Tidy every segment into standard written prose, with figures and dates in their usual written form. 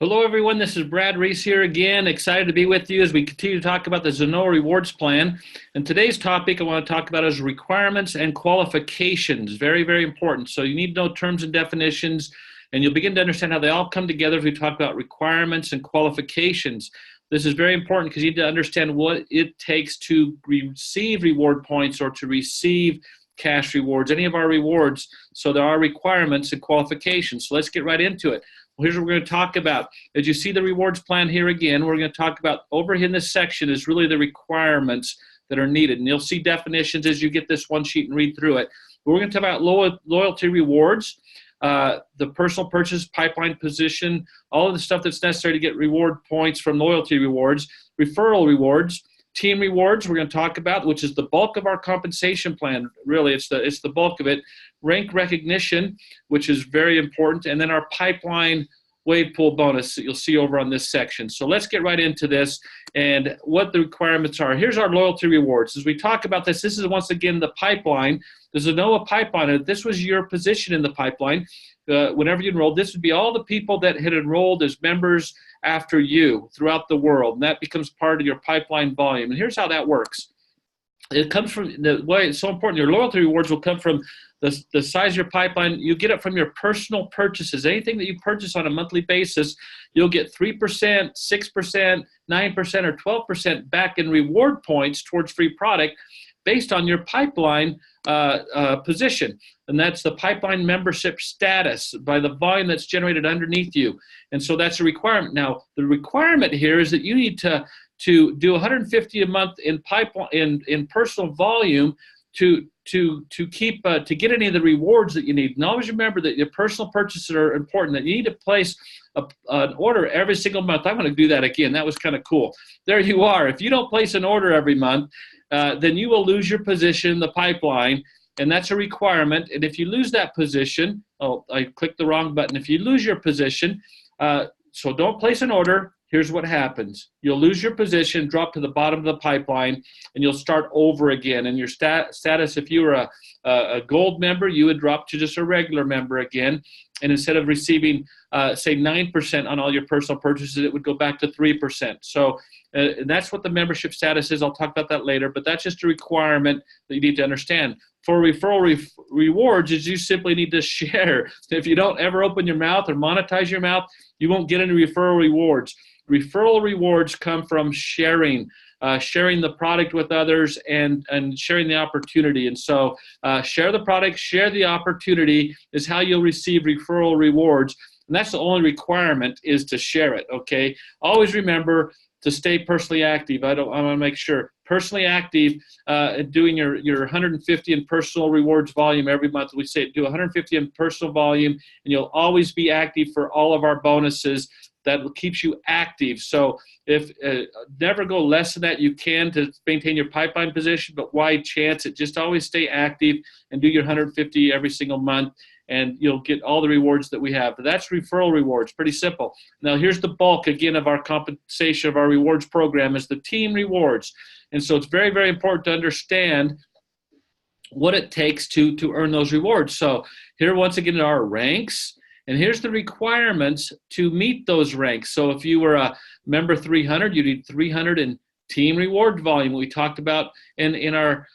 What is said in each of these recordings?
Hello, everyone. This is Brad Reese here again. Excited to be with you as we continue to talk about the Zennoa Rewards Plan. And today's topic I want to talk about is requirements and qualifications. Very, very important. So you need to know terms and definitions, and you'll begin to understand how they all come together as we talk about requirements and qualifications. This is very important because you need to understand what it takes to receive reward points or to receive cash rewards, any of our rewards. So there are requirements and qualifications. So let's get right into it. Here's what we're going to talk about. As you see the rewards plan here again, we're going to talk about over in this section is really the requirements that are needed. And you'll see definitions as you get this one sheet and read through it. But we're going to talk about loyalty rewards, the personal purchase pipeline position, all of the stuff that's necessary to get reward points from loyalty rewards, referral rewards, team rewards we're going to talk about, which is the bulk of our compensation plan. Really, it's the bulk of it. Rank recognition, which is very important, and then our pipeline wave pool bonus that you'll see over on this section. So let's get right into this and what the requirements are. Here's our loyalty rewards. As we talk about this is once again the pipeline. The Zennoa pipeline. If this was your position in the pipeline, whenever you enrolled, this would be all the people that had enrolled as members after you throughout the world, and that becomes part of your pipeline volume. And here's how that works. It comes from the way it's so important. Your loyalty rewards will come from the size of your pipeline. You get it from your personal purchases. Anything that you purchase on a monthly basis, you'll get 3%, 6%, 9%, or 12% back in reward points towards free product based on your pipeline position. And that's the pipeline membership status by the volume that's generated underneath you. And so that's a requirement. Now, the requirement here is that you need to do 150 a month in pipeline in personal volume to get any of the rewards that you need. And always remember that your personal purchases are important, that you need to place an order every single month. I'm going to do that again. That was kind of cool. There you are. If you don't place an order every month, then you will lose your position in the pipeline, and that's a requirement. And if you lose that position, oh, I clicked the wrong button. If you lose your position, so don't place an order. Here's what happens. You'll lose your position, drop to the bottom of the pipeline, and you'll start over again. And your status, if you were a gold member, you would drop to just a regular member again. And instead of receiving, say, 9% on all your personal purchases, it would go back to 3%. So and that's what the membership status is. I'll talk about that later, but that's just a requirement that you need to understand. For referral rewards is you simply need to share. If you don't ever open your mouth or monetize your mouth, you won't get any referral rewards. Referral rewards come from sharing the product with others and sharing the opportunity. And so share the product, share the opportunity is how you'll receive referral rewards. And that's the only requirement is to share it, okay? Always remember to stay personally active. I want to make sure personally active, doing your 150 in personal rewards volume every month. We say do 150 in personal volume, and you'll always be active for all of our bonuses. That keeps you active. So if never go less than that, you can to maintain your pipeline position, but wide chance it just always stay active and do your 150 every single month, and you'll get all the rewards that we have. But that's referral rewards, pretty simple. Now here's the bulk again of our compensation of our rewards program is the team rewards. And so it's very, very important to understand what it takes to earn those rewards. So here once again are our ranks. And here's the requirements to meet those ranks. So if you were a member 300, you need 300 in team reward volume. We talked about in our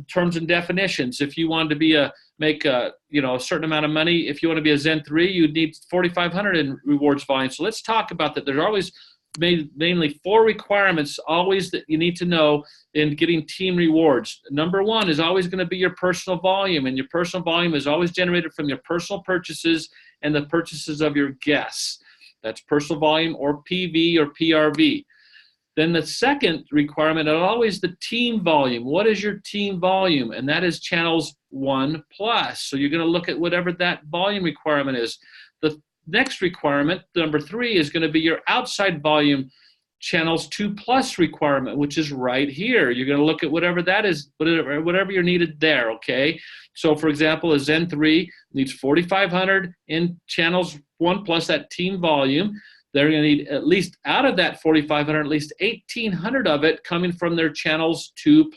terms and definitions. If you wanted to make a certain amount of money, if you want to be a Zen 3, you'd need 4,500 in rewards volume. So let's talk about that. There's always mainly 4 requirements always that you need to know in getting team rewards. Number 1 is always going to be your personal volume, and your personal volume is always generated from your personal purchases and the purchases of your guests. That's personal volume or PV or PRV. Then the second requirement is always the team volume. What is your team volume? And that is channels 1+. So you're going to look at whatever that volume requirement is. The next requirement, number 3, is going to be your outside volume channels 2+ requirement, which is right here. You're going to look at whatever that is, whatever you're needed there, okay? So for example, a Zen 3 needs 4,500 in channels 1+, that team volume. They're going to need at least out of that 4,500, at least 1,800 of it coming from their channels 2+.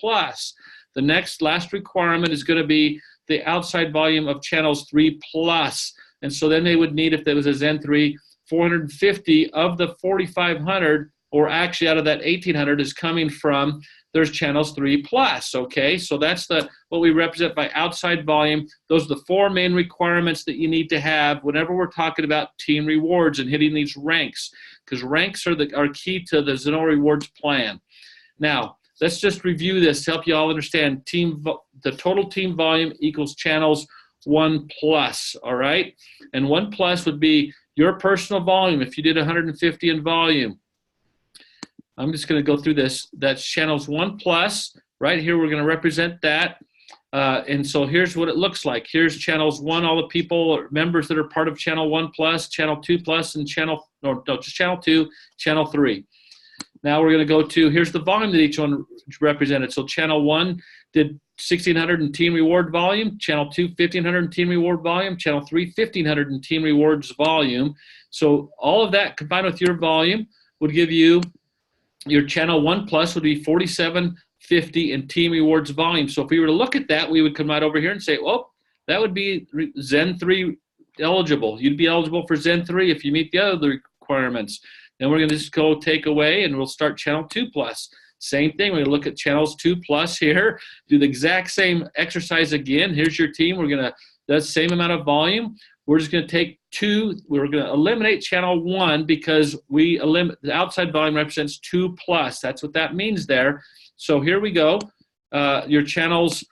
The last requirement is going to be the outside volume of channels 3+. And so then they would need, if there was a Zen 3, 450 of the 4,500, or actually out of that 1,800, is coming from there's channels 3 plus, okay? So that's what we represent by outside volume. Those are the 4 main requirements that you need to have whenever we're talking about team rewards and hitting these ranks, because ranks are key to the Zennoa Rewards plan. Now, let's just review this to help you all understand. The total team volume equals channels 1 plus, all right? And 1 plus would be your personal volume if you did 150 in volume. I'm just going to go through this. That's channels 1 plus. Right here, we're going to represent that. And so here's what it looks like. Here's channels 1, all the people or members that are part of channel 1 plus, channel 2 plus, and just channel 2, channel 3. Now we're going to go to, here's the volume that each one represented. So channel 1 did 1,600 in team reward volume, channel 2, 1,500 in team reward volume, channel 3, 1,500 in team rewards volume. So all of that combined with your volume would give you, your channel 1 plus would be 4,750 in team rewards volume. So if we were to look at that, we would come right over here and say, well, that would be Zen 3 eligible. You'd be eligible for Zen 3 if you meet the other requirements. Then we're going to just go take away, and we'll start channel 2 plus. Same thing. We're going to look at channels 2 plus here. Do the exact same exercise again. Here's your team. We're going to, that's the same amount of volume. We're just going to take 2. We're going to eliminate channel 1 because the outside volume represents 2 plus. That's what that means there. So here we go. Your channels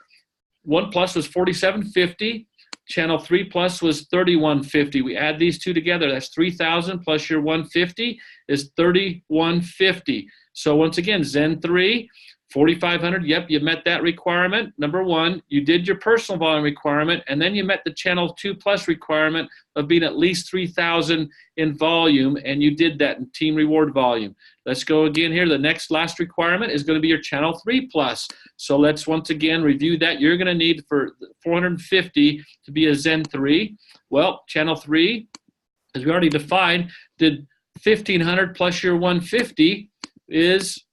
1 plus was 4,750. Channel 3 plus was 3,150. We add these two together. That's 3,000 plus your 150 is 3,150. So once again, Zen 3, 4,500. Yep, you met that requirement. Number 1, you did your personal volume requirement, and then you met the channel 2 plus requirement of being at least 3,000 in volume, and you did that in team reward volume. Let's go again here. The last requirement is going to be your channel 3 plus. So let's once again review that. You're going to need for 450 to be a Zen 3. Well, channel 3, as we already defined, did 1,500 plus your 150 is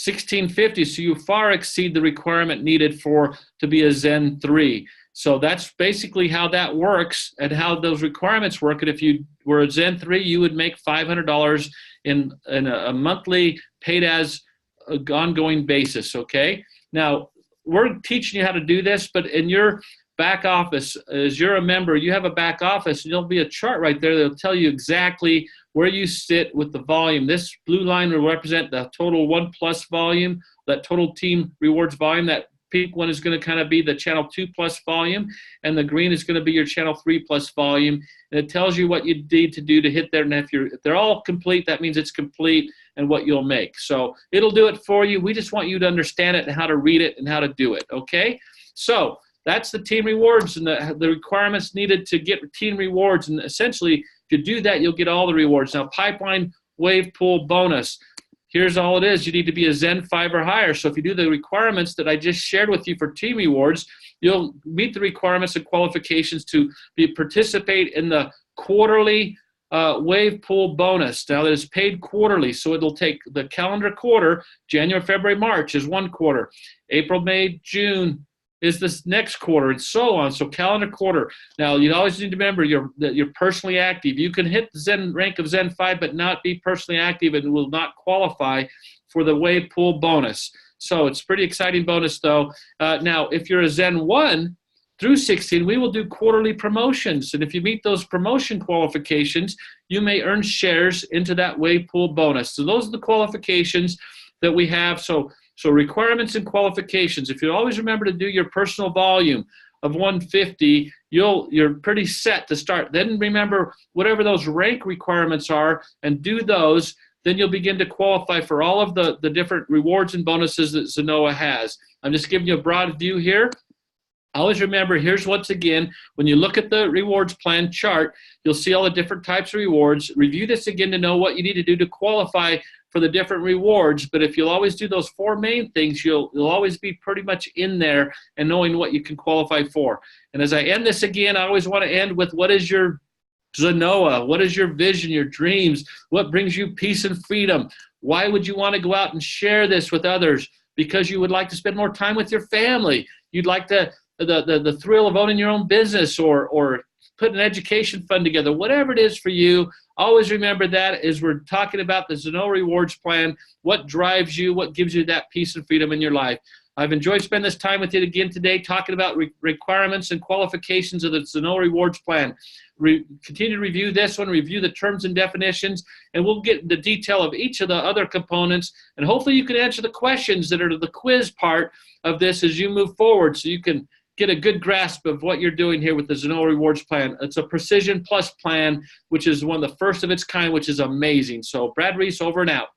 1,650, so you far exceed the requirement needed to be a Zen 3. So that's basically how that works and how those requirements work. And if you were a Zen 3, you would make $500 in a monthly paid as ongoing basis, okay? Now, we're teaching you how to do this, but in your back office, as you're a member, you have a back office, and there'll be a chart right there that'll tell you exactly where you sit with the volume. This blue line will represent the total 1 plus volume, that total team rewards volume. That pink one is going to kind of be the channel 2 plus volume, and the green is going to be your channel 3 plus volume. And it tells you what you need to do to hit there. And if they're all complete, that means it's complete and what you'll make. So it'll do it for you. We just want you to understand it and how to read it and how to do it, okay? So that's the team rewards and the requirements needed to get team rewards. And essentially, if you do that, you'll get all the rewards. Now, pipeline wave pool bonus. Here's all it is. You need to be a Zen 5 or higher. So if you do the requirements that I just shared with you for team rewards, you'll meet the requirements and qualifications to participate in the quarterly wave pool bonus. Now, that is paid quarterly, so it'll take the calendar quarter. January, February, March is one quarter. April, May, June is this next quarter, and so on. So calendar quarter. Now, you always need to remember that you're personally active. You can hit the Zen rank of Zen 5, but not be personally active and will not qualify for the wave pool bonus. So it's pretty exciting bonus, though. Now, if you're a Zen 1 through 16, we will do quarterly promotions. And if you meet those promotion qualifications, you may earn shares into that wave pool bonus. So those are the qualifications that we have. So requirements and qualifications. If you always remember to do your personal volume of 150, you're pretty set to start. Then remember whatever those rank requirements are and do those, then you'll begin to qualify for all of the different rewards and bonuses that Zennoa has. I'm just giving you a broad view here. Always remember, here's once again, when you look at the rewards plan chart, you'll see all the different types of rewards. Review this again to know what you need to do to qualify for the different rewards. But if you'll always do those 4 main things, you'll always be pretty much in there and knowing what you can qualify for. And as I end this again, I always want to end with, what is your Zennoa? What is your vision, your dreams? What brings you peace and freedom? Why would you want to go out and share this with others? Because you would like to spend more time with your family. You'd like the thrill of owning your own business, or put an education fund together, whatever it is for you. Always remember that as we're talking about the Zennoa Rewards Plan, what drives you, what gives you that peace and freedom in your life. I've enjoyed spending this time with you again today, talking about requirements and qualifications of the Zennoa Rewards Plan. Continue to review this one, review the terms and definitions, and we'll get the detail of each of the other components, and hopefully you can answer the questions that are the quiz part of this as you move forward, so you can get a good grasp of what you're doing here with the Zennoa Rewards Plan. It's a Precision Plus plan, which is one of the first of its kind, which is amazing. So Brad Reese, over and out.